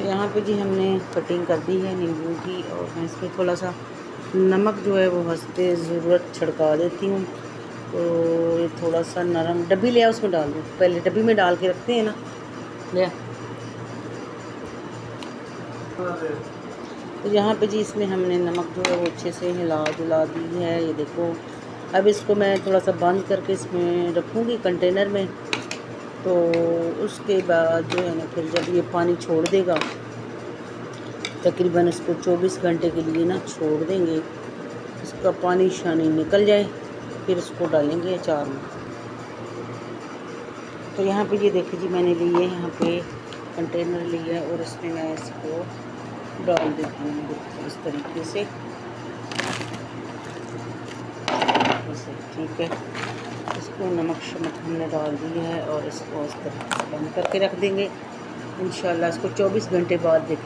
यहाँ पे जी हमने कटिंग कर दी है नींबू की, और मैं इसमें थोड़ा सा नमक जो है वो हंसते ज़रूरत छिड़का देती हूँ। तो ये थोड़ा सा नरम डब्बी लिया उसमें डाल दूँ, पहले डब्बी में डाल के रखते हैं ना, लिया। तो यहाँ पे जी इसमें हमने नमक जो है वो अच्छे से हिला जुला दी है, ये देखो। अब इसको मैं थोड़ा सा बंद करके इसमें रखूँगी कंटेनर में। तो उसके बाद जो है ना, फिर जब ये पानी छोड़ देगा, तकरीबन इसको 24 घंटे के लिए ना छोड़ देंगे, इसका पानी शानी निकल जाए, फिर इसको डालेंगे अचार में। तो यहाँ पे ये देखिए जी, मैंने ली है यहाँ पे कंटेनर लिया है, और इसमें मैं इसको डाल देती हूँ इस तरीके से, ऐसे, ठीक है। इसको नमक शमक हमने डाल दिया है, और इसको इस तरह से बंद करके रख देंगे। इंशाल्लाह इसको 24 घंटे बाद देखेंगे।